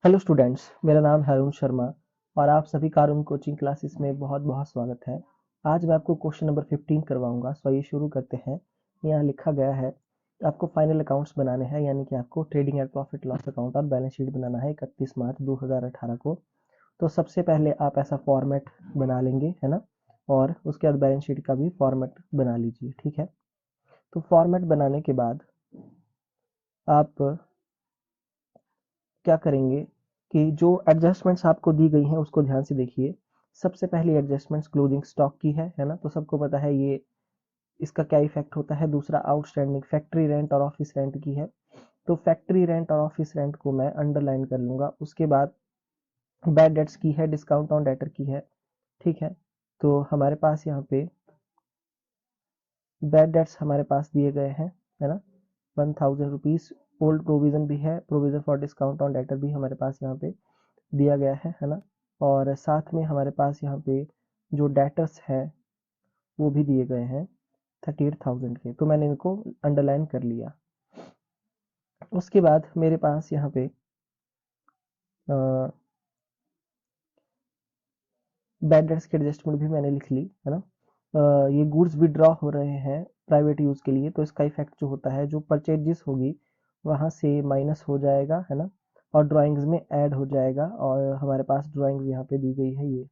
Hello students, मेरा नाम है अरुण शर्मा और आप सभी का अरुण कोचिंग क्लासेस में बहुत बहुत स्वागत है। आज मैं आपको क्वेश्चन नंबर 15 करवाऊंगा। सो आइए शुरू करते हैं। यहाँ लिखा गया है आपको फाइनल अकाउंट्स बनाने हैं, यानी कि आपको trading and profit loss account और बैलेंस शीट बनाना है 31 मार्च 2018 को। तो सबसे पहले आप ऐसा फॉर्मेट बना लेंगे, है ना, और उसके बाद बैलेंस शीट का भी फॉर्मेट बना लीजिए, ठीक है। तो फॉर्मेट बनाने के बाद आप क्या करेंगे कि जो एडजस्टमेंट्स आपको दी गई हैं उसको ध्यान से देखिए। सबसे पहली एडजस्टमेंट्स क्लोजिंग स्टॉक की है ना, तो सबको पता है ये इसका क्या इफेक्ट होता है। दूसरा आउटस्टैंडिंग फैक्ट्री रेंट और ऑफिस रेंट की है, तो फैक्ट्री रेंट और ऑफिस रेंट को मैं अंडरलाइन कर लूंगा। उसके बाद बैड डेट्स की है, डिस्काउंट ऑन डेटर की है, ठीक है। तो हमारे पास यहाँ पे बैड डेट्स हमारे पास दिए गए हैं, है ना, 1000 रुपीज। ओल्ड प्रोविजन भी है, provision for discount on debtor भी हमारे पास यहाँ पे दिया गया है ना। और साथ में हमारे पास यहाँ पे जो डेटर्स है वो भी दिए गए हैं 38,000 के, तो मैंने इनको अंडरलाइन कर लिया। उसके बाद मेरे पास यहाँ पे बैड डेट्स की एडजस्टमेंट भी मैंने लिख ली, है ना। ये गुड्स विड्रॉ हो रहे हैं प्राइवेट यूज के लिए, तो इसका इफेक्ट जो होता है, जो परचेजेस होगी वहां से माइनस हो जाएगा, है ना, और ड्राइंग्स में ऐड हो जाएगा। और हमारे पास ड्राइंग्स यहाँ पे दी गई है ये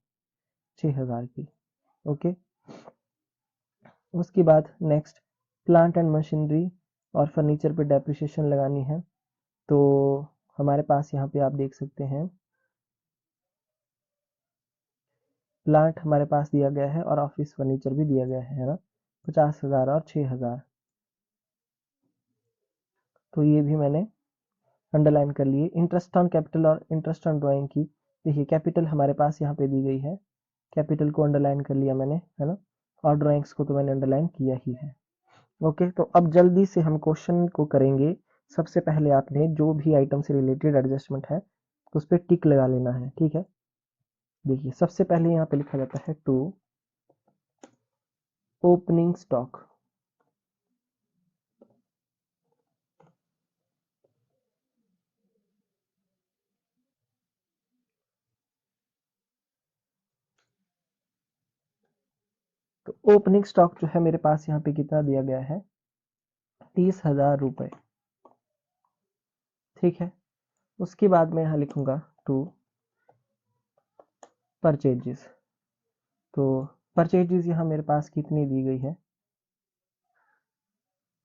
6000 की, ओके। उसके बाद नेक्स्ट प्लांट एंड मशीनरी और फर्नीचर पे डेप्रिसिएशन लगानी है। तो हमारे पास यहाँ पे आप देख सकते हैं प्लांट हमारे पास दिया गया है और ऑफिस फर्नीचर भी दिया गया है ना, 50,000 और 6,000। तो ये भी मैंने अंडरलाइन कर लिए। इंटरेस्ट ऑन कैपिटल और इंटरेस्ट ऑन ड्राइंग की, देखिए कैपिटल हमारे पास यहाँ पे दी गई है, कैपिटल को अंडरलाइन कर लिया मैंने, है ना, और ड्राइंग्स को तो मैंने अंडरलाइन किया ही है। ओके, तो अब जल्दी से हम क्वेश्चन को करेंगे। सबसे पहले आपने जो भी आइटम से रिलेटेड एडजस्टमेंट है उस पर टिक लगा लेना है, ठीक है। देखिए सबसे पहले यहाँ पे लिखा जाता है टू ओपनिंग स्टॉक। तो ओपनिंग स्टॉक जो है मेरे पास यहाँ पे कितना दिया गया है, 30,000 रुपए, ठीक है। उसके बाद मैं यहाँ लिखूंगा टू परचेजेस। तो परचेजेस यहाँ मेरे पास कितनी दी गई है,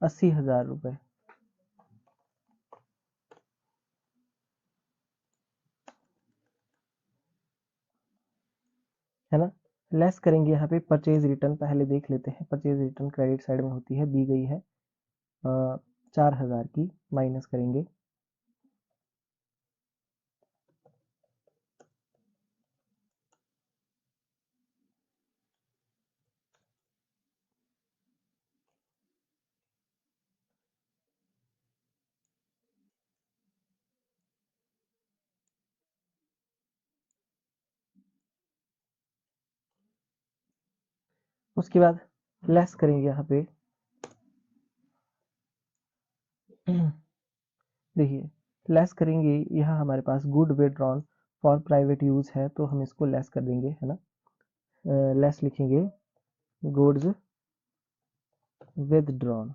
80,000 रुपए, है ना। लेस करेंगे यहाँ पे परचेज रिटर्न, पहले देख लेते हैं। परचेज रिटर्न क्रेडिट साइड में होती है, दी गई है 4,000 की, माइनस करेंगे। उसके बाद लेस करेंगे यहाँ पे देखिए लेस करेंगे, यहाँ हमारे पास good withdrawn for private use है, तो हम इसको लेस कर देंगे, है ना। लेस लिखेंगे गुड्स विदड्रॉन,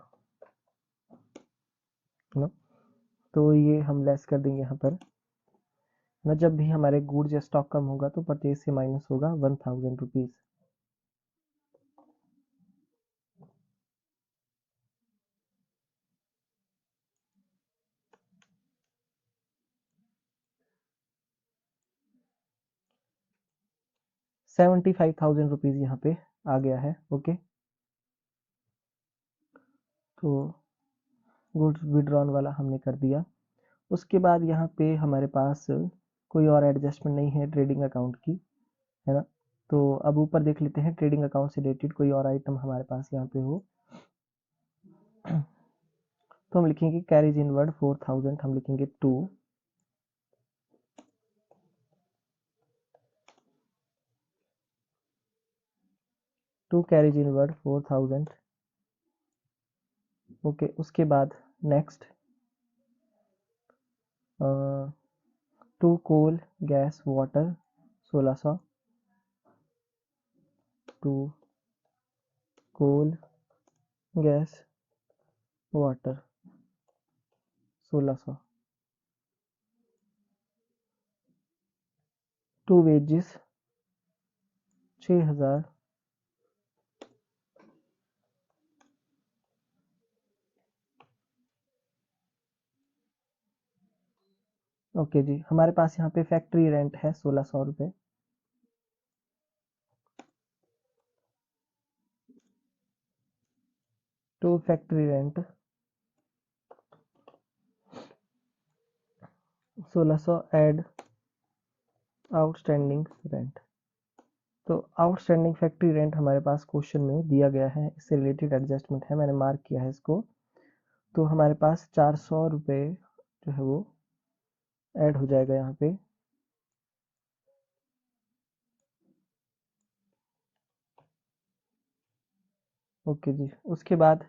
है ना। तो ये हम लेस कर देंगे यहाँ पर ना। जब भी हमारे गुड्स या स्टॉक कम होगा तो परचेज से माइनस होगा 1,000 रुपीज। 75,000 रुपीज यहाँ पे आ गया है, ओके। तो गुड्स विड्रॉन वाला हमने कर दिया। उसके बाद यहाँ पे हमारे पास कोई और एडजस्टमेंट नहीं है ट्रेडिंग अकाउंट की, है ना। तो अब ऊपर देख लेते हैं ट्रेडिंग अकाउंट से रिलेटेड कोई और आइटम हमारे पास यहाँ पे हो। तो हम लिखेंगे कैरीज इनवर्ड 4,000, हम लिखेंगे टू कैरीज इनवर्ड 4,000, ओके। उसके बाद next to coal gas water 1600, to coal gas water 1600, to wages 6000, okay जी। हमारे पास यहाँ पे फैक्ट्री रेंट है 1600 रुपये। To factory rent 1600 add outstanding rent. तो आउटस्टैंडिंग फैक्ट्री रेंट हमारे पास क्वेश्चन में दिया गया है, इससे रिलेटेड एडजस्टमेंट है, मैंने मार्क किया है इसको। तो हमारे पास 400 रुपये जो है वो ऐड हो जाएगा यहाँ पे। ओके जी। उसके बाद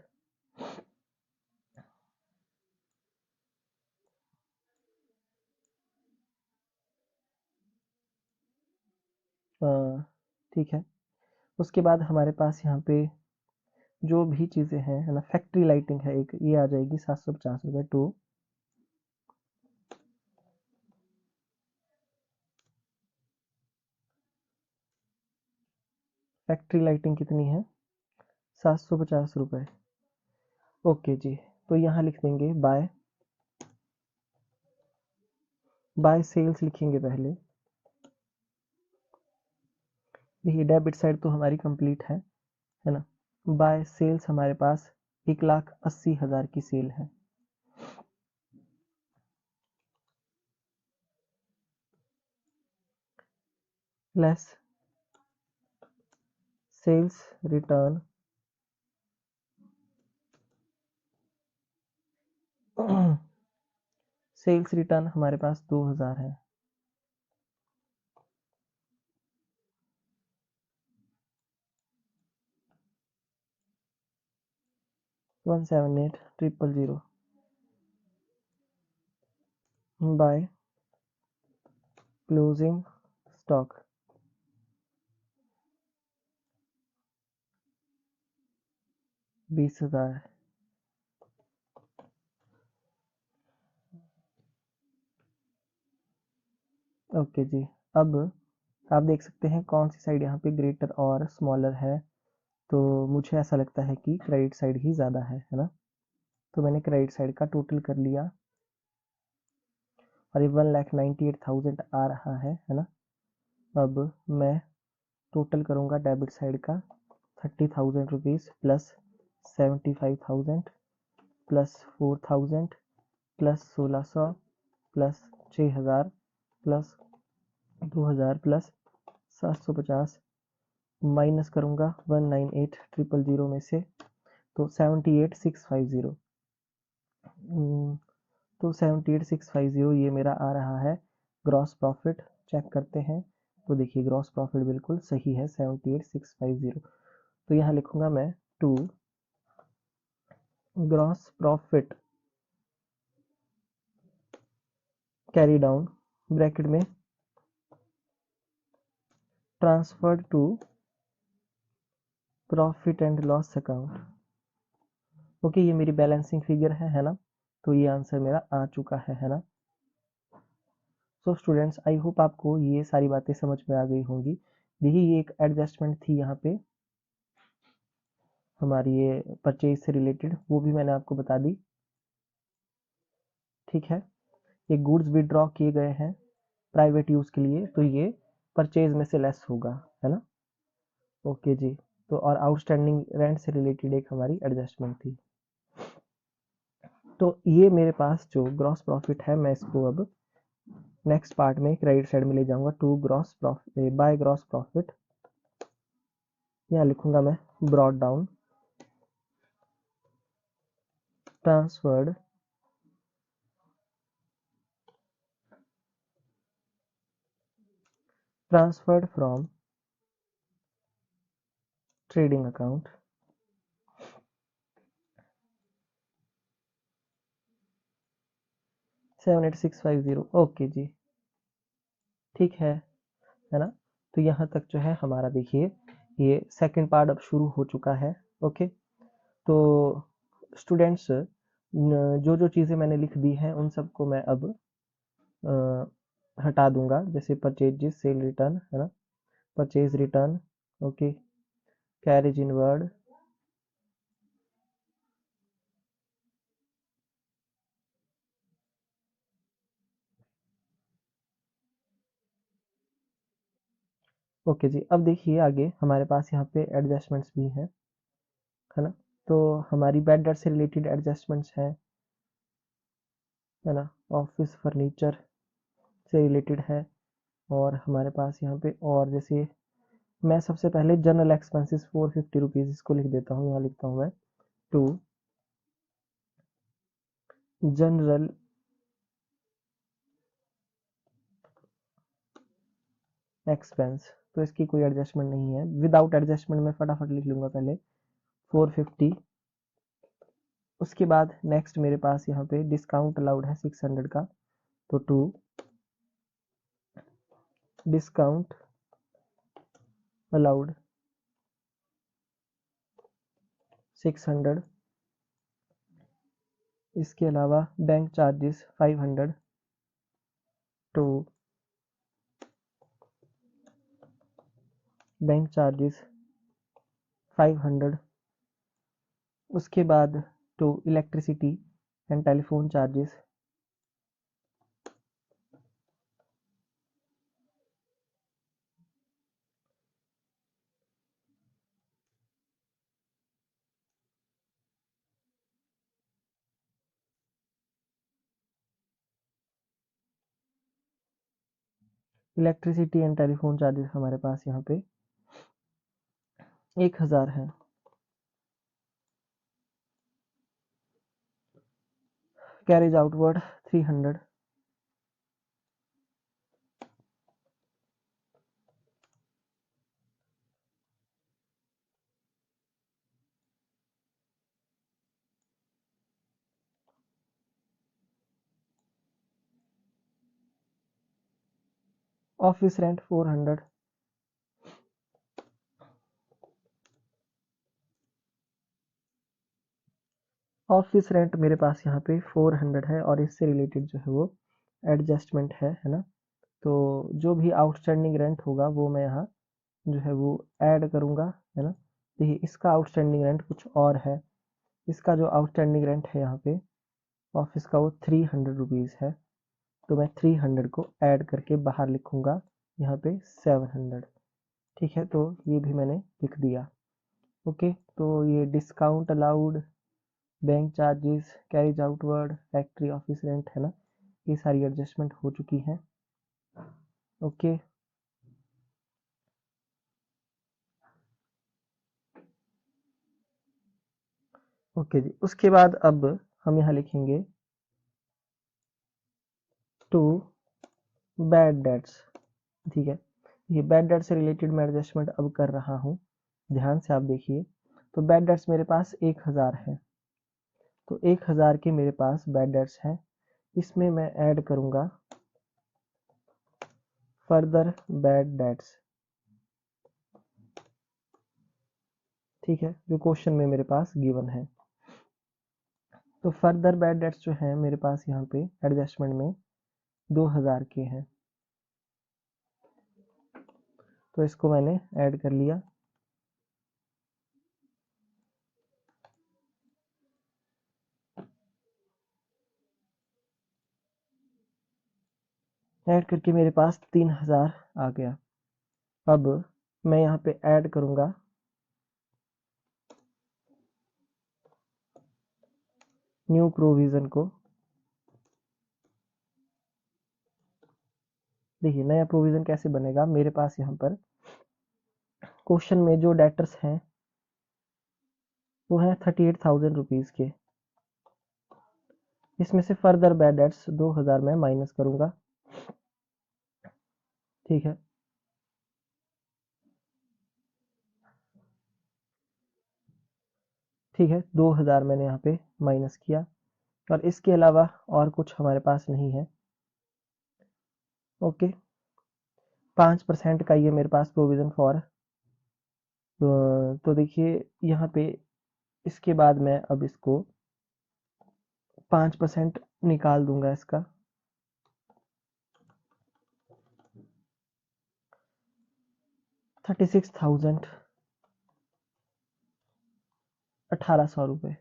ठीक है, उसके बाद हमारे पास यहाँ पे जो भी चीज़ें हैं है ना, फैक्ट्री लाइटिंग है एक, ये आ जाएगी 750 रुपये। टू फैक्ट्री लाइटिंग कितनी है? 750 रुपये। ओके जी। तो यहाँ लिख देंगे बाय सेल्स लिखेंगे पहले। देखिए डेबिट साइड तो हमारी कंप्लीट है ना। बाय सेल्स हमारे पास 1,80,000 की सेल है। Less sales return sales return हमारे पास 2,000 है। 178,000 बाय क्लोजिंग स्टॉक 20,000। ओके जी। अब आप देख सकते हैं कौन सी साइड यहाँ पे ग्रेटर और स्मॉलर है। तो मुझे ऐसा लगता है कि क्रेडिट साइड ही ज़्यादा है ना। तो मैंने क्रेडिट साइड का टोटल कर लिया और ये 1,98,000 आ रहा है ना। अब मैं टोटल करूँगा डेबिट साइड का 30,000 rupees plus 75,000 plus 4,000 plus 1600 plus 6,000 plus 2,000 plus 750 minus करूँगा 198,000 में से, तो 78,650। तो 78,650 ये मेरा आ रहा है ग्रॉस प्रॉफिट। चेक करते हैं तो देखिए ग्रॉस प्रॉफिट बिल्कुल सही है 78,650। तो यहाँ लिखूंगा मैं to gross profit carry down bracket में transferred to profit and loss account. Okay, ये मेरी बैलेंसिंग फिगर है ना। तो ये आंसर मेरा आ चुका है ना। सो स्टूडेंट्स, आई होप आपको ये सारी बातें समझ में आ गई होंगी। देखिए ये एक एडजस्टमेंट थी यहाँ पे हमारी, ये परचेज से रिलेटेड, वो भी मैंने आपको बता दी। ठीक है, ये गुड्स विड्रॉ किए गए हैं प्राइवेट यूज के लिए, तो ये परचेज में से लेस होगा, है ना। ओके जी। तो और आउटस्टैंडिंग रेंट से रिलेटेड एक हमारी एडजस्टमेंट थी। तो ये मेरे पास जो ग्रॉस प्रॉफिट है, मैं इसको अब नेक्स्ट पार्ट में क्रेडिट साइड में ले जाऊंगा। To gross profit by gross profit, यहाँ लिखूंगा मैं brought down transferred from trading account 78,650। Okay जी। ठीक है ना। तो यहाँ तक जो है हमारा देखिए ये सेकंड पार्ट अब शुरू हो चुका है। ओके, तो स्टूडेंट्स जो जो चीज़ें मैंने लिख दी हैं उन सबको मैं अब हटा दूंगा, जैसे परचेजेस, सेल रिटर्न, है ना, purchase return, okay, carriage inward, okay जी। अब देखिए आगे हमारे पास यहाँ पे एडजस्टमेंट्स भी हैं, है ना। तो हमारी बैड डेट से रिलेटेड एडजस्टमेंट्स हैं, है ना, ऑफिस फर्नीचर से रिलेटेड है। और हमारे पास यहाँ पे और जैसे मैं सबसे पहले जनरल एक्सपेंसेस 450 रुपीज़ इसको लिख देता हूँ, यहाँ लिखता हूँ मैं टू जनरल एक्सपेंस। तो इसकी कोई एडजस्टमेंट नहीं है, विदाउट एडजस्टमेंट मैं फटाफट लिख लूँगा पहले 450। उसके बाद नेक्स्ट मेरे पास यहाँ पे डिस्काउंट अलाउड है 600 का, तो टू डिस्काउंट अलाउड 600। इसके अलावा bank charges 500, to bank charges 500। उसके बाद to electricity and telephone charges, electricity and telephone charges हमारे पास यहाँ पे 1000 है। Carriage outward 300, office rent 400, office rent मेरे पास यहाँ पे 400 है और इससे रिलेटेड जो है वो एडजस्टमेंट है ना। तो जो भी आउटस्टैंडिंग रेंट होगा वो मैं यहाँ जो है वो ऐड करूँगा, है ना। देखिए इसका आउटस्टैंडिंग रेंट कुछ और है, इसका जो आउटस्टैंडिंग रेंट है यहाँ पे ऑफिस का वो 300 रुपीज़ है। तो मैं 300 को ऐड करके बाहर लिखूँगा यहाँ पे 700। ठीक है, तो ये भी मैंने लिख दिया। ओके, तो ये discount allowed, bank charges, carriage outward, factory office rent, है ना, ये सारी एडजस्टमेंट हो चुकी हैं। ओके, ओके जी। उसके बाद अब हम यहाँ लिखेंगे टू बैड डेट्स। ठीक है, ये बैड डेट से रिलेटेड मैं एडजस्टमेंट अब कर रहा हूँ, ध्यान से आप देखिए। तो बैड डेट्स मेरे पास 1000 है, तो 1000 के मेरे पास बैड डेट्स हैं। इसमें मैं ऐड करूँगा फर्दर बैड डेट्स। ठीक है, जो क्वेश्चन में मेरे पास गिवन है। तो फर्दर बैड डेट्स जो हैं मेरे पास यहाँ पे एडजस्टमेंट में 2000 के हैं, तो इसको मैंने ऐड कर लिया। ऐड करके मेरे पास 3000 आ गया। अब मैं यहाँ पे ऐड करूँगा न्यू प्रोविज़न को। देखिए नया प्रोविज़न कैसे बनेगा, मेरे पास यहाँ पर क्वेश्चन में जो डेटर्स हैं वो हैं 38,000 रुपीज़ के। इसमें से फर्दर बैड डेट्स 2000 मैं माइनस करूँगा। ठीक है, ठीक है, 2000 मैंने यहाँ पे माइनस किया और इसके अलावा और कुछ हमारे पास नहीं है। ओके, 5% का ये मेरे पास प्रोविज़न फॉर, तो देखिए यहाँ पे इसके बाद मैं अब इसको 5% निकाल दूंगा इसका, 36,000, 1800 रुपये।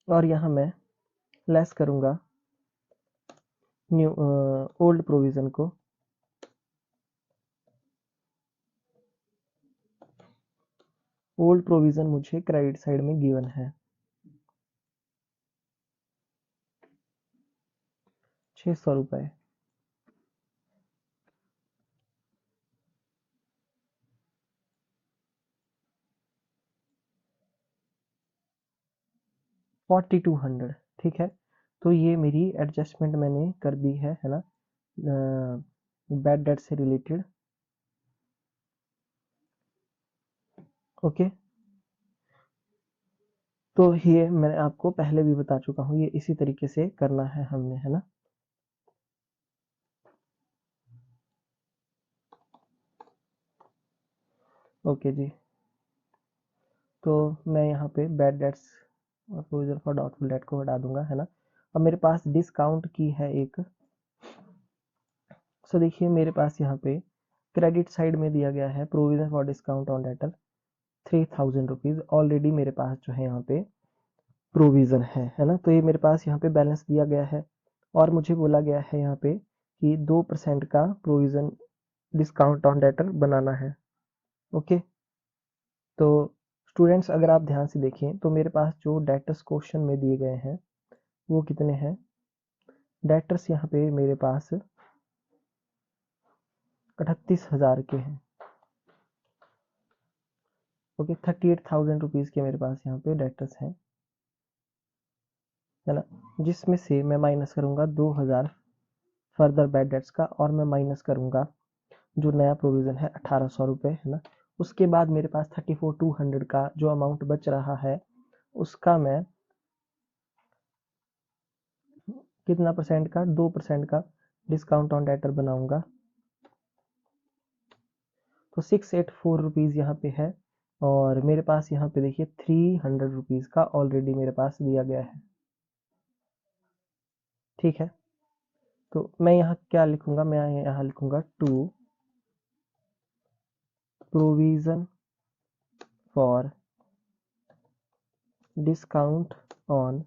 और यहाँ मैं लेस करूंगा न्यू ओल्ड प्रोविज़न को, ओल्ड प्रोविज़न मुझे क्रेडिट साइड में गिवन है 600 रुपये। $4,200, ठीक है। तो ये मेरी एडजस्टमेंट मैंने कर दी है ना, बैड डेट से रिलेटेड। ओके, तो ये मैं आपको पहले भी बता चुका हूँ, ये इसी तरीके से करना है हमने, है ना। ओके जी, तो मैं यहाँ पे बैड डेट्स और प्रोविजन फॉर डाउटफुल डेट को हटा दूंगा, है ना। अब मेरे पास डिस्काउंट की है एक, सो देखिए मेरे पास यहाँ पे क्रेडिट साइड में दिया गया है provision for discount on debtor 3,000 rupees. Already मेरे पास जो है यहाँ पे प्रोविज़न है ना। तो ये मेरे पास यहाँ पे बैलेंस दिया गया है, और मुझे बोला गया है यहाँ पे कि 2% का प्रोविज़न डिस्काउंट ऑन डेटर बनाना है। ओके, तो स्टूडेंट्स अगर आप ध्यान से देखें तो मेरे पास जो डेटर्स क्वेश्चन में दिए गए हैं वो कितने हैं। डेटर्स यहाँ पे मेरे पास 38,000 के हैं। ओके, 38,000 रुपीज़ के मेरे पास यहाँ पे डेटर्स हैं, है ना। जिसमें से मैं माइनस करूँगा 2,000 फर्दर बैड डेट्स का, और मैं माइनस करूँगा जो नया प्रोविज़न है 1,800 रुपये, है ना। उसके बाद मेरे पास 34,200 का जो अमाउंट बच रहा है उसका मैं कितना परसेंट का, 2% का डिस्काउंट ऑन डेटर बनाऊंगा। तो 684 रुपीज़ यहाँ पे है, और मेरे पास यहाँ पे देखिए 300 रुपीज़ का ऑलरेडी मेरे पास दिया गया है, ठीक है। तो मैं यहाँ क्या लिखूंगा, मैं यहाँ लिखूंगा to provision for discount on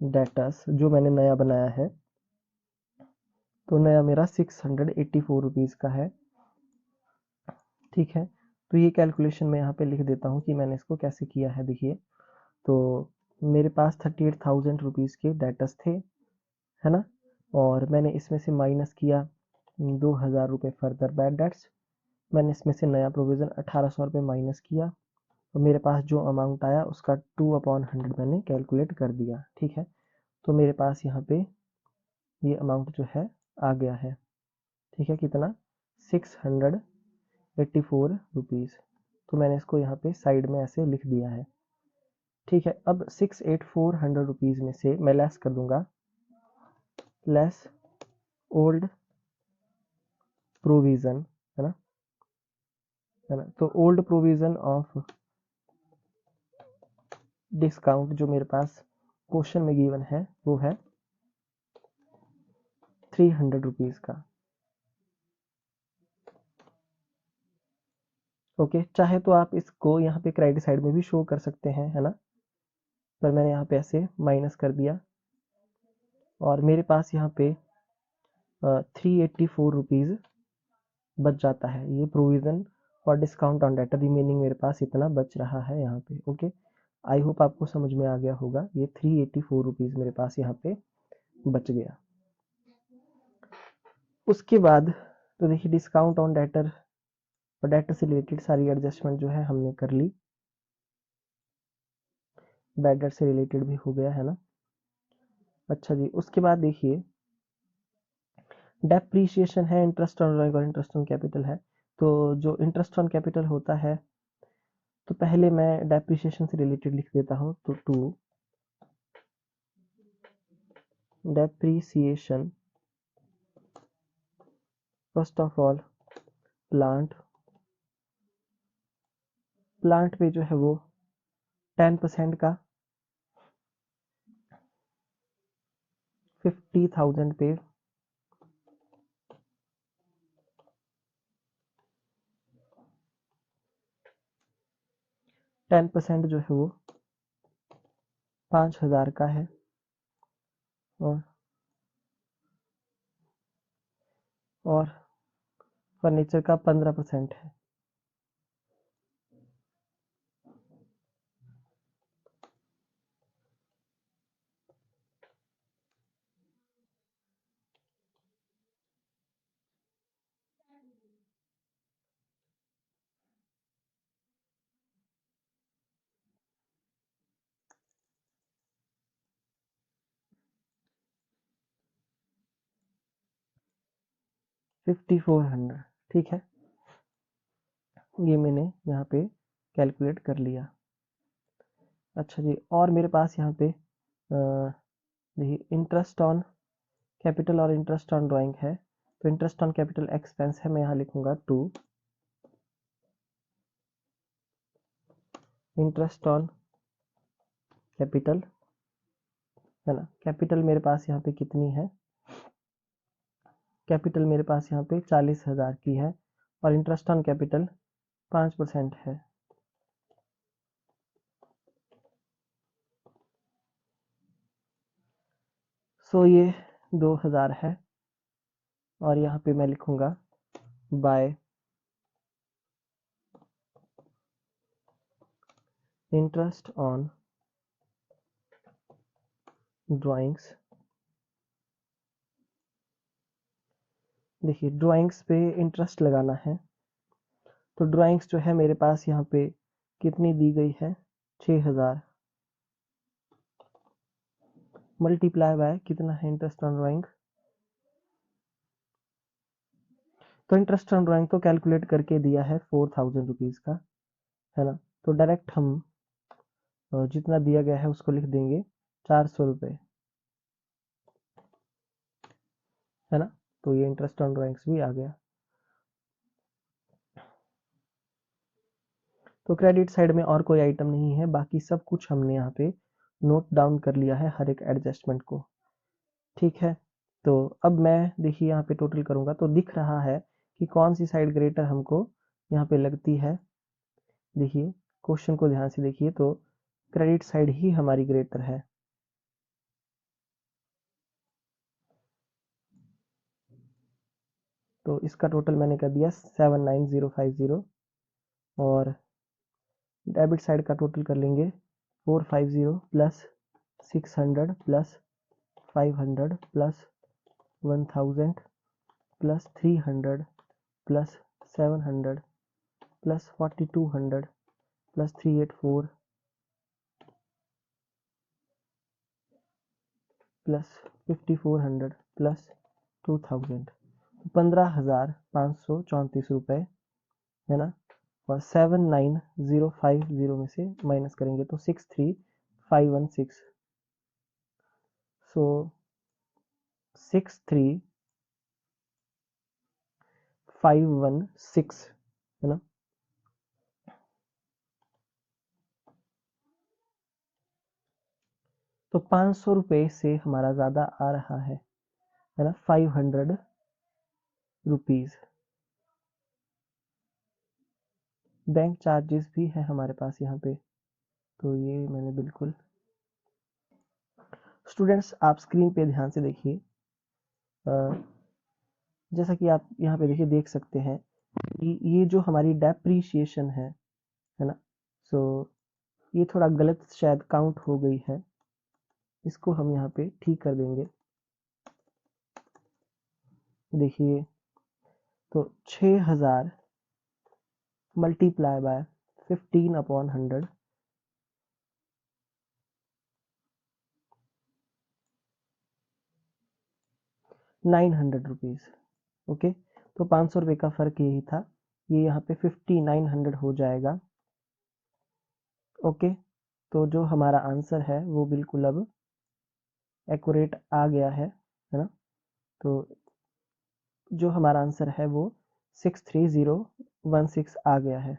debtors, जो मैंने नया बनाया है। तो नया मेरा 684 रुपीज़ का है, ठीक है। तो ये कैलकुलेशन मैं यहाँ पे लिख देता हूँ कि मैंने इसको कैसे किया है। देखिए, तो मेरे पास 38,000 रुपीज़ के डेटर्स थे, है ना, और मैंने इसमें से माइनस किया 2,000 रुपये फर्दर बैड डेट्स। मैंने इसमें से नया प्रोविज़न 1,800 रुपये माइनस किया, और मेरे पास जो अमाउंट आया उसका 2/100 मैंने कैलकुलेट कर दिया, ठीक है। तो मेरे पास यहाँ पे ये अमाउंट जो है आ गया है, ठीक है। कितना, 684 रुपीज़। तो मैंने इसको यहाँ पे साइड में ऐसे लिख दिया है, ठीक है। अब 684 रुपीज़ में से मैं लेस कर दूंगा, लेस ओल्ड प्रोविज़न, है ना, है ना। तो ओल्ड प्रोविज़न ऑफ डिस्काउंट जो मेरे पास क्वेश्चन में गिवन है वो है 300 रुपीज़ का। ओके, चाहे तो आप इसको यहाँ पे क्रेडिट साइड में भी शो कर सकते हैं, है ना, पर मैंने यहाँ पे ऐसे माइनस कर दिया, और मेरे पास यहाँ पे 384 रुपीज़ बच जाता है। ये प्रोविज़न और डिस्काउंट ऑन डेटा रिमेनिंग मेरे पास इतना बच रहा है यहाँ पे। ओके, आई होप आपको समझ में आ गया होगा। ये 384 रुपीज़ मेरे पास यहाँ पे बच गया। उसके बाद तो देखिए डिस्काउंट ऑन डेटर और डेटर से रिलेटेड सारी एडजस्टमेंट जो है हमने कर ली, बैड डेट से रिलेटेड भी हो गया, है ना। अच्छा जी, उसके बाद देखिए डेप्रीशिएशन है, इंटरेस्ट ऑन और इंटरेस्ट ऑन कैपिटल है। तो जो इंटरेस्ट ऑन कैपिटल होता है तो पहले मैं डेप्रिसिएशन से रिलेटेड लिख देता हूँ, तो to depreciation first of all plant पे जो है वो 10% का 50,000 पे 10% जो है वो 5,000 का है, और फर्नीचर का 15% है। $5,400, ठीक है, ये मैंने यहाँ पे कैलकुलेट कर लिया। अच्छा जी, और मेरे पास यहाँ पे देखिए इंटरेस्ट ऑन कैपिटल और इंटरेस्ट ऑन ड्राइंग है, तो इंटरेस्ट ऑन कैपिटल एक्सपेंस है, मैं यहाँ लिखूंगा टू इंटरेस्ट ऑन कैपिटल, है ना। कैपिटल मेरे पास यहाँ पे कितनी है, कैपिटल मेरे पास यहाँ पे 40,000 की है, और इंटरेस्ट ऑन कैपिटल 5% है। सो ये 2,000 है, और यहाँ पे मैं लिखूंगा बाय इंटरेस्ट ऑन ड्राइंग्स। देखिए ड्राइंग्स पे इंटरेस्ट लगाना है, तो ड्राइंग्स जो है मेरे पास यहाँ पे कितनी दी गई है, 6,000 मल्टीप्लाई बाय कितना है इंटरेस्ट ऑन ड्राइंग। तो इंटरेस्ट ऑन ड्राइंग तो कैलकुलेट करके दिया है 4,000 रुपीज़ का, है ना। तो डायरेक्ट हम जितना दिया गया है उसको लिख देंगे 400 रुपये, है ना। तो ये इंटरेस्ट ऑन ड्राइंग्स भी आ गया। तो क्रेडिट साइड में और कोई आइटम नहीं है, बाकी सब कुछ हमने यहाँ पे नोट डाउन कर लिया है हर एक एडजस्टमेंट को, ठीक है। तो अब मैं देखिए यहाँ पे टोटल करूंगा तो दिख रहा है कि कौन सी साइड ग्रेटर हमको यहाँ पे लगती है। देखिए क्वेश्चन को ध्यान से देखिए, तो क्रेडिट साइड ही हमारी ग्रेटर है। तो इसका टोटल मैंने कर दिया 79050, और डेबिट साइड का टोटल कर लेंगे 450 plus 600 plus 500 plus 1000 plus 300 plus 700 plus 4200 plus 384 plus 5400 plus 2000, 15,534 रुपये, है ना। और 79050 में से माइनस करेंगे तो 63,516, सो 63,516, है ना। तो 500 रुपये से हमारा ज़्यादा आ रहा है ना, 500 रुपीज़। बैंक चार्जेस भी है हमारे पास यहाँ पे, तो ये मैंने बिल्कुल। स्टूडेंट्स आप स्क्रीन पे ध्यान से देखिए, जैसा कि आप यहाँ पे देखिए देख सकते हैं कि ये जो हमारी डेप्रीशिएशन है ना, सो ये थोड़ा गलत शायद काउंट हो गई है, इसको हम यहाँ पे ठीक कर देंगे। देखिए तो 6,000 मल्टीप्लाई बाय 15/100, 900 रुपीज़। ओके, तो 500 रुपये का फ़र्क यही था, ये यहाँ पे 5,900 हो जाएगा। ओके, तो जो हमारा आंसर है वो बिल्कुल अब एक्यूरेट आ गया है ना। तो जो हमारा आंसर है वो 63016 आ गया है।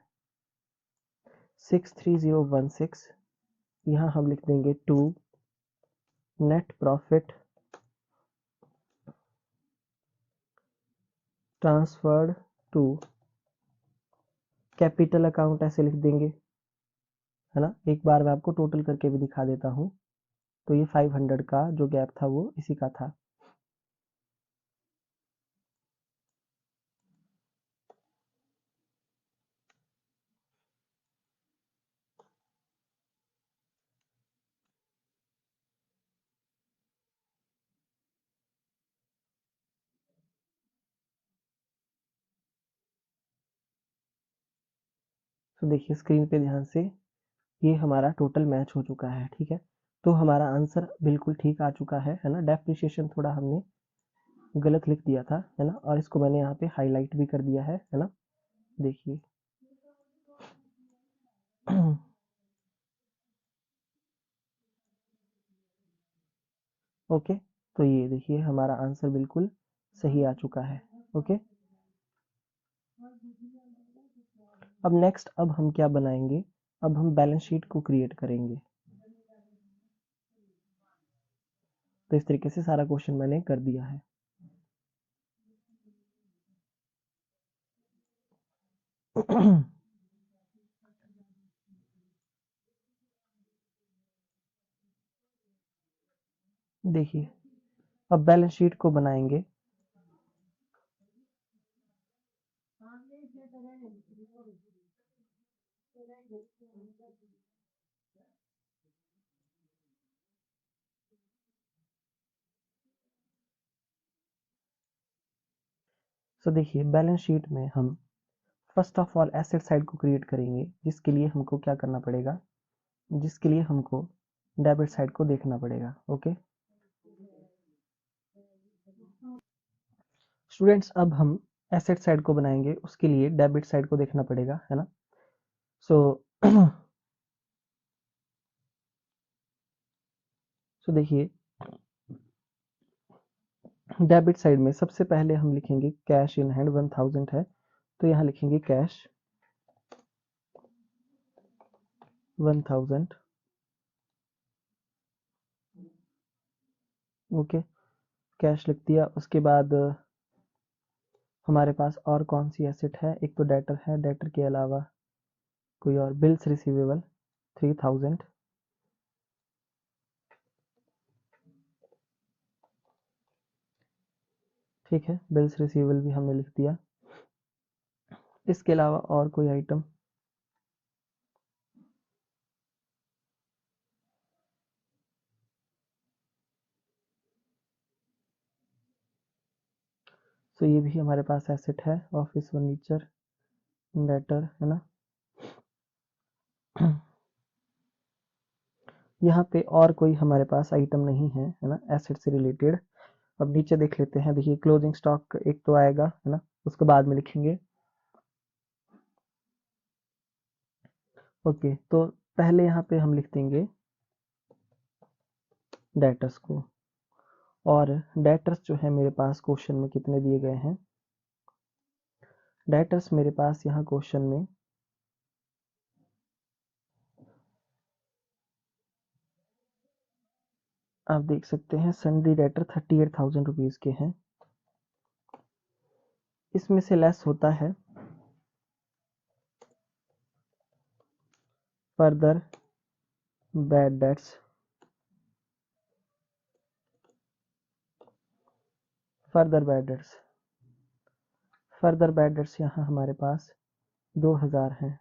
63016, यहाँ हम लिख देंगे to net profit transferred to capital account, ऐसे लिख देंगे, है ना। एक बार मैं आपको टोटल करके भी दिखा देता हूँ। तो ये 500 का जो गैप था वो इसी का था। तो देखिए स्क्रीन पे ध्यान से, ये हमारा टोटल मैच हो चुका है, ठीक है। तो हमारा आंसर बिल्कुल ठीक आ चुका है ना। डेप्रिसिएशन थोड़ा हमने गलत लिख दिया था, है ना, और इसको मैंने यहाँ पे हाईलाइट भी कर दिया है ना। देखिए ओके, तो ये देखिए हमारा आंसर बिल्कुल सही आ चुका है। ओके, अब नेक्स्ट, अब हम क्या बनाएंगे, अब हम बैलेंस शीट को क्रिएट करेंगे। तो इस तरीके से सारा क्वेश्चन मैंने कर दिया है। देखिए अब बैलेंस शीट को बनाएंगे। तो देखिए बैलेंस शीट में हम first of all asset side को क्रिएट करेंगे, जिसके लिए हमको क्या करना पड़ेगा, जिसके लिए हमको डेबिट साइड को देखना पड़ेगा। ओके स्टूडेंट्स, अब हम एसेट साइड को बनाएंगे, उसके लिए डेबिट साइड को देखना पड़ेगा, है ना। सो सो देखिए डेबिट साइड में सबसे पहले हम लिखेंगे कैश इन हैंड 1000 है, तो यहाँ लिखेंगे कैश 1000। ओके, कैश लिख दिया। उसके बाद हमारे पास और कौन सी एसेट है, एक तो डेटर है, डेटर के अलावा कोई और, बिल्स रिसीवेबल 3000। ठीक है, बिल्स रिसीवेबल भी हमने लिख दिया। इसके अलावा और कोई आइटम, तो ये भी हमारे पास एसेट है, ऑफिस फर्नीचर, डेटर, है ना। यहाँ पे और कोई हमारे पास आइटम नहीं है ना, एसेट से रिलेटेड। अब नीचे देख लेते हैं। देखिए क्लोजिंग स्टॉक एक तो आएगा, है ना, उसके बाद में लिखेंगे। ओके, तो पहले यहाँ पे हम लिख देंगे डेटर्स को, और डेटर्स जो है मेरे पास क्वेश्चन में कितने दिए गए हैं, डेटर्स मेरे पास यहाँ क्वेश्चन में आप देख सकते हैं सन्ड्री डेटर 38,000 रुपीज के हैं। इसमें से लेस होता है further bad debts, further bad debts, further bad debts यहाँ हमारे पास 2000 हैं।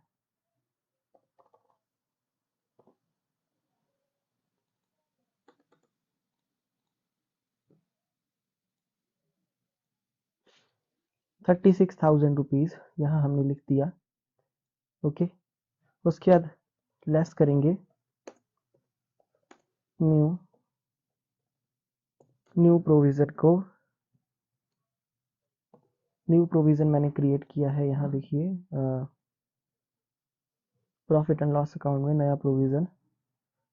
₹36,000 यहाँ हमने लिख दिया। ओके, उसके बाद लेस करेंगे न्यू न्यू प्रोविजन को। न्यू प्रोविजन मैंने क्रिएट किया है, यहाँ देखिए प्रॉफिट एंड लॉस अकाउंट में नया प्रोविज़न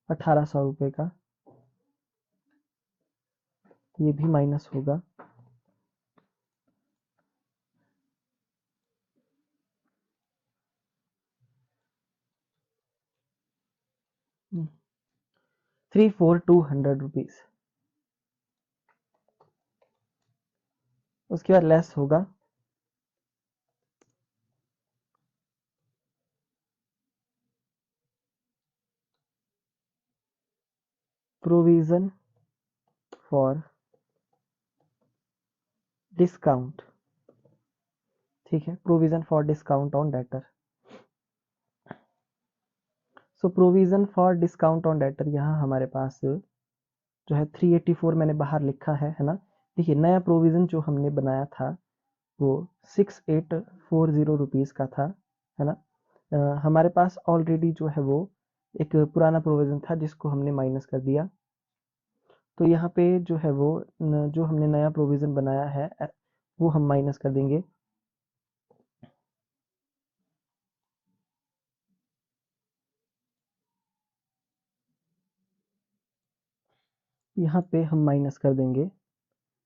1800 रुपये का, ये भी माइनस होगा। ₹34,200। उसके बाद लेस होगा प्रोविजन फॉर डिस्काउंट। ठीक है, provision for discount on debtor. So provision for discount on debtor यहाँ हमारे पास जो है 384 मैंने बाहर लिखा है ना। देखिए नया प्रोविजन जो हमने बनाया था वो 6840 रुपीज़ का था, है ना। हमारे पास ऑलरेडी जो है वो एक पुराना प्रोविजन था जिसको हमने माइनस कर दिया। तो यहाँ पे जो है वो जो हमने नया प्रोविजन बनाया है वो हम माइनस कर देंगे। यहाँ पे हम माइनस कर देंगे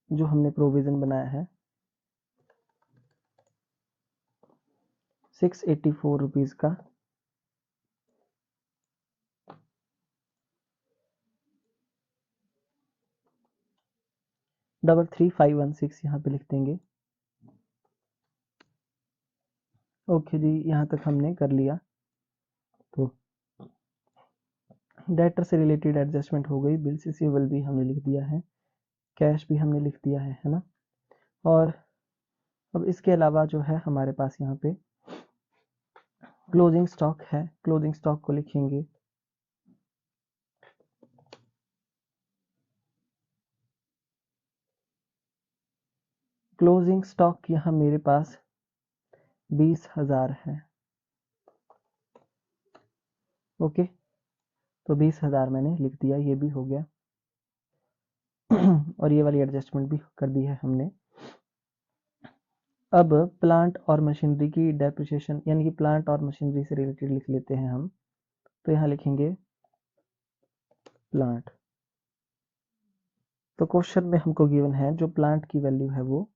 जो हमने प्रोविजन बनाया है 684 रुपीज़ का, डबल 3516 यहाँ पे लिख देंगे। ओके जी, यहाँ तक हमने कर लिया। तो डेटर से रिलेटेड एडजस्टमेंट हो गई, बिल्स रिसीवेबल भी हमने लिख दिया है, कैश भी हमने लिख दिया है ना। और अब इसके अलावा जो है हमारे पास यहाँ पे क्लोजिंग स्टॉक है, क्लोजिंग स्टॉक को लिखेंगे क्लोजिंग स्टॉक यहाँ मेरे पास 20,000 है। ओके, तो 20,000 मैंने लिख दिया, ये भी हो गया। और ये वाली एडजस्टमेंट भी कर दी है हमने। अब प्लांट और मशीनरी की डेप्रिसिएशन यानी कि प्लांट और मशीनरी से रिलेटेड लिख लेते हैं हम। तो यहाँ लिखेंगे प्लांट। तो क्वेश्चन में हमको गिवन है जो प्लांट की वैल्यू है वो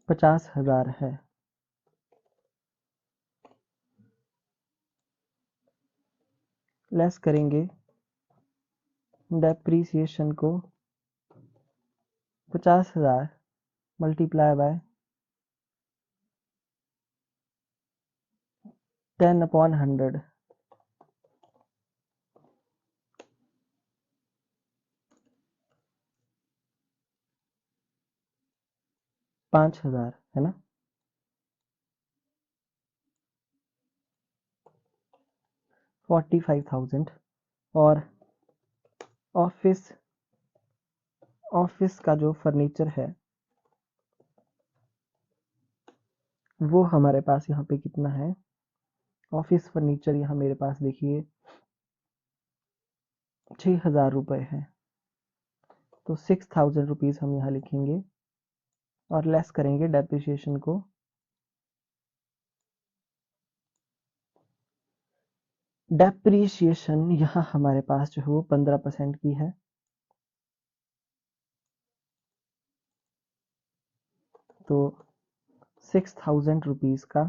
50,000 है। लेस करेंगे डेप्रिसिएशन को 50,000 मल्टीप्लाई बाय 10/100। 5,000 है ना। $45,000। और ऑफिस का जो फर्नीचर है वो हमारे पास यहाँ पे कितना है। ऑफिस फर्नीचर यहाँ मेरे पास देखिए 6,000 रुपये है। तो 6,000 रुपीज़ हम यहाँ लिखेंगे और लेस करेंगे डेप्रिसिएशन को। डेप्रिसिएशन यहाँ हमारे पास जो है वो 15% की है। तो 6,000 रुपीज़ का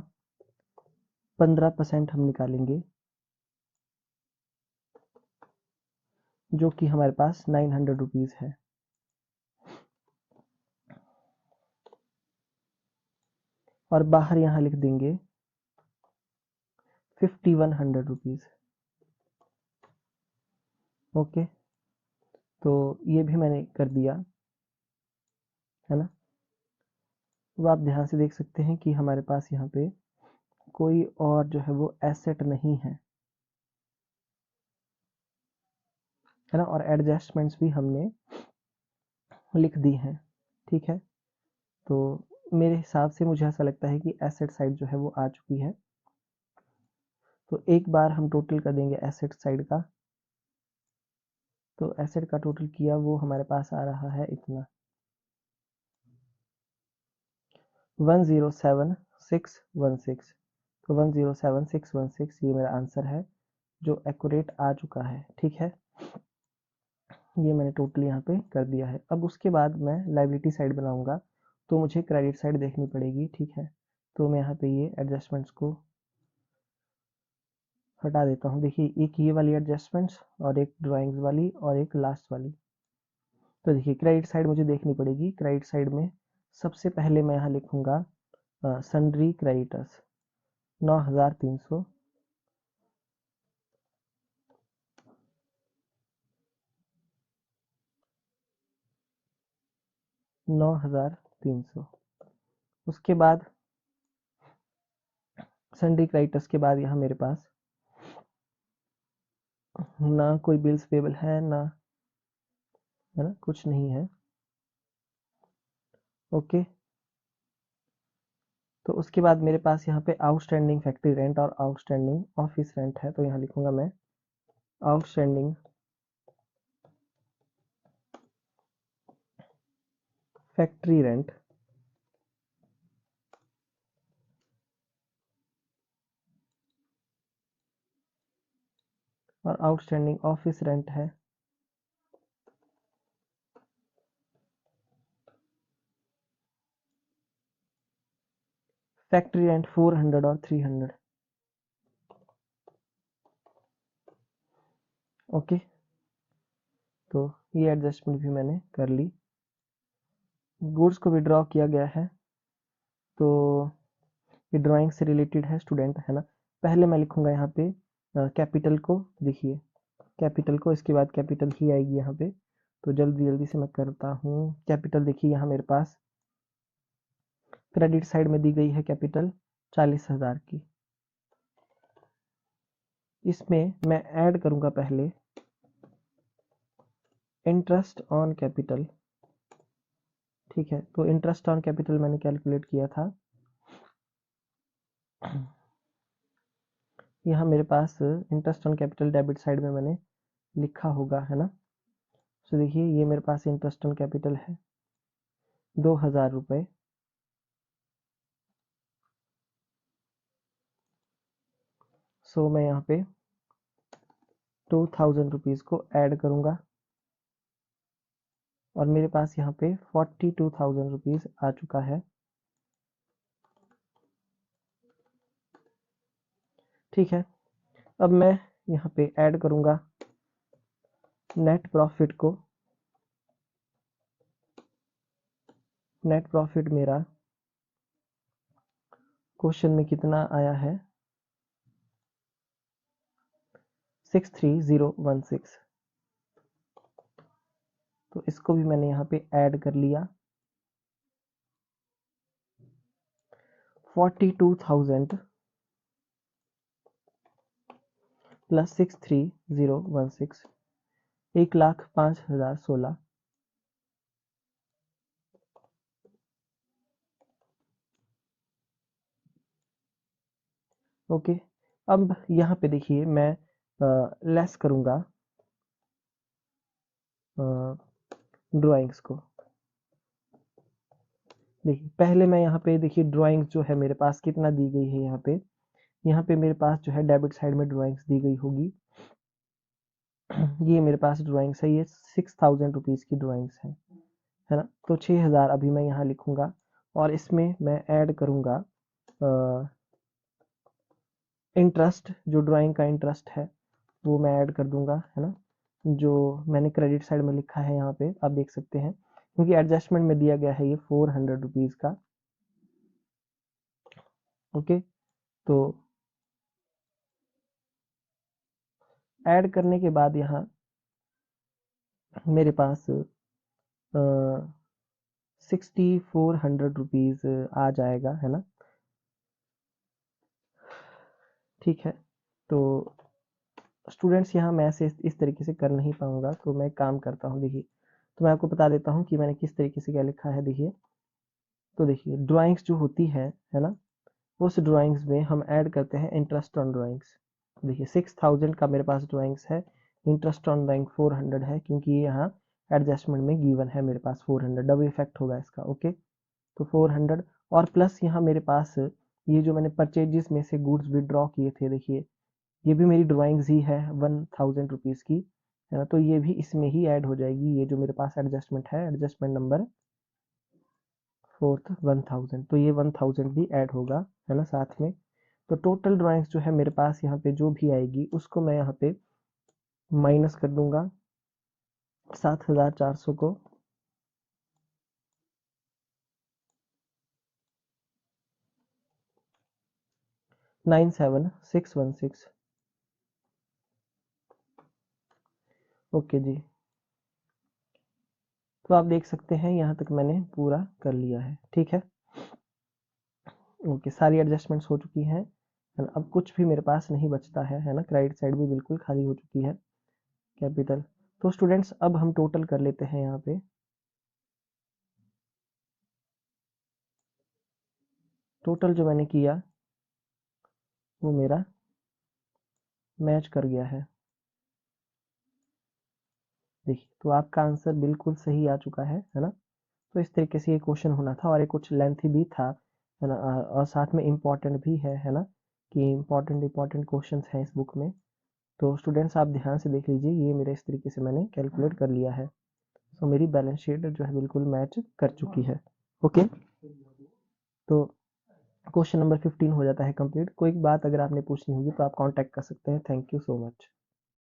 15% हम निकालेंगे जो कि हमारे पास 900 रुपीज़ है। और बाहर यहाँ लिख देंगे 5,100 रुपीज़। ओके, तो ये भी मैंने कर दिया है ना। तो आप ध्यान से देख सकते हैं कि हमारे पास यहाँ पे कोई और जो है वो एसेट नहीं है ना। और एडजस्टमेंट्स भी हमने लिख दी हैं। ठीक है, तो मेरे हिसाब से मुझे ऐसा लगता है कि एसेट साइड जो है वो आ चुकी है। तो एक बार हम टोटल कर देंगे एसेट साइड का। तो एसेट का टोटल किया वो हमारे पास आ रहा है इतना 107,616। तो 107616 ये मेरा आंसर है जो एक्यूरेट आ चुका है। ठीक है, ये मैंने टोटल यहाँ पे कर दिया है। अब उसके बाद मैं लाइबिलिटी साइड बनाऊंगा तो मुझे क्रेडिट साइड देखनी पड़ेगी। ठीक है, तो मैं यहाँ पे ये एडजस्टमेंट्स को हटा देता हूँ। देखिए, एक ये वाली एडजस्टमेंट्स और एक ड्राइंग्स वाली और एक लास्ट वाली। तो देखिए, क्रेडिट साइड मुझे देखनी पड़ेगी। क्रेडिट साइड में सबसे पहले मैं यहाँ लिखूंगा सन्ड्री क्रेडिटर्स 9300, 9300। उसके बाद सन्ड्री क्रेडिटर्स के बाद यहाँ मेरे पास ना कोई बिल्स पेबल है ना, है ना, कुछ नहीं है। ओके, तो उसके बाद मेरे पास यहाँ पे आउटस्टैंडिंग फैक्ट्री रेंट और आउटस्टैंडिंग ऑफिस रेंट है। तो यहाँ लिखूंगा मैं आउटस्टैंडिंग फैक्ट्री रेंट और आउटस्टैंडिंग ऑफिस रेंट है। फैक्ट्री रेंट 400 और 300। ओके, तो ये एडजस्टमेंट भी मैंने कर ली। गुड्स को विड्रॉ किया गया है तो ये ड्राइंग से रिलेटेड है स्टूडेंट, है ना। पहले मैं लिखूंगा यहाँ पे कैपिटल को। देखिए, कैपिटल को, इसके बाद कैपिटल ही आएगी यहाँ पे। तो जल्दी जल्दी से मैं करता हूँ। कैपिटल देखिए, यहाँ मेरे पास क्रेडिट साइड में दी गई है कैपिटल 40,000 की। इसमें मैं ऐड करूंगा पहले इंटरेस्ट ऑन कैपिटल। ठीक है, तो इंटरेस्ट ऑन कैपिटल मैंने कैलकुलेट किया था। यहाँ मेरे पास interest on capital debit side में मैंने लिखा होगा, है ना। तो देखिए, ये मेरे पास इंटरेस्ट ऑन कैपिटल है 2,000 रुपये। सो मैं यहाँ पे 2,000 रुपीज़ को ऐड करूँगा और मेरे पास यहाँ पे 42,000 रुपीज़ आ चुका है। ठीक है, अब मैं यहाँ पे ऐड करूँगा नेट प्रॉफिट को। नेट प्रॉफिट मेरा क्वेश्चन में कितना आया है, 63016। तो इसको भी मैंने यहाँ पे ऐड कर लिया। 42,000 प्लस 63016 1,05,016। ओके, अब यहाँ पे देखिए, मैं लेस करूँगा ड्राइंग्स को। देखिए, पहले मैं यहाँ पे, देखिए ड्राइंग्स जो है मेरे पास कितना दी गई है यहाँ पे। यहाँ पे मेरे पास जो है डेबिट साइड में ड्राइंग्स दी गई होगी। ये मेरे पास ड्राइंग्स है, ये 6,000 रुपीज़ की ड्राइंग्स है ना। तो 6,000 अभी मैं यहाँ लिखूंगा और इसमें मैं ऐड करूँगा इंटरेस्ट, जो ड्राइंग का इंटरेस्ट है वो मैं ऐड कर दूंगा, है ना। जो मैंने क्रेडिट साइड में लिखा है यहाँ पे आप देख सकते हैं, क्योंकि एडजस्टमेंट में दिया गया है ये 400 रुपीज़ का। ओके, तो ऐड करने के बाद यहाँ मेरे पास 6,400 रुपीज़ आ जाएगा, है ना। ठीक है, तो स्टूडेंट्स यहाँ मैं ऐसे इस तरीके से कर नहीं पाऊंगा, तो मैं काम करता हूँ। देखिए, तो मैं आपको बता देता हूँ कि मैंने किस तरीके से क्या लिखा है। देखिए, तो देखिए ड्राइंग्स जो होती है ना, उस ड्राइंग्स में हम ऐड करते हैं इंटरेस्ट ऑन ड्राइंग्स। देखिए, 6,000 का मेरे पास ड्राइंग्स है, इंटरेस्ट ऑन ड्राइंग 400 है, क्योंकि ये यहाँ एडजस्टमेंट में गिवन है मेरे पास 400, डबल इफेक्ट होगा इसका। ओके, तो 400 और प्लस यहाँ मेरे पास ये जो मैंने परचेजेस में से गुड्स विड्रॉ किए थे, देखिए ये भी मेरी ड्राइंग्स ही है 1000 रुपीज़ की, है ना, तो ये भी इसमें ही ऐड हो जाएगी। ये जो मेरे पास एडजस्टमेंट है, एडजस्टमेंट नंबर 4th 1000, तो ये 1000 भी ऐड होगा, है ना, साथ में। तो टोटल ड्राइंग्स जो है मेरे पास यहाँ पे जो भी आएगी उसको मैं यहाँ पे माइनस कर दूंगा 7400 को 97616। ओके जी, तो आप देख सकते हैं यहाँ तक मैंने पूरा कर लिया है, ठीक है। ओके, सारी एडजस्टमेंट्स हो चुकी हैं, है ना, अब कुछ भी मेरे पास नहीं बचता है ना, क्रेडिट साइड भी बिल्कुल खाली हो चुकी है, कैपिटल। तो स्टूडेंट्स अब हम टोटल कर लेते हैं यहाँ पे। टोटल जो मैंने किया वो मेरा मैच कर गया है, देखिए, तो आपका आंसर बिल्कुल सही आ चुका है ना। तो इस तरीके से ये क्वेश्चन होना था, और ये कुछ लेंथी भी था, है ना, और साथ में इम्पॉर्टेंट भी है ना, कि इम्पॉर्टेंट क्वेश्चंस हैं इस बुक में। तो स्टूडेंट्स आप ध्यान से देख लीजिए, ये मेरे इस तरीके से मैंने कैलकुलेट कर लिया है। तो मेरी बैलेंस शीट जो है बिल्कुल मैच कर चुकी है। ओके, तो क्वेश्चन नंबर 15 हो जाता है कंप्लीट। कोई बात अगर आपने पूछनी होगी तो आप कांटेक्ट कर सकते हैं। Thank you so much.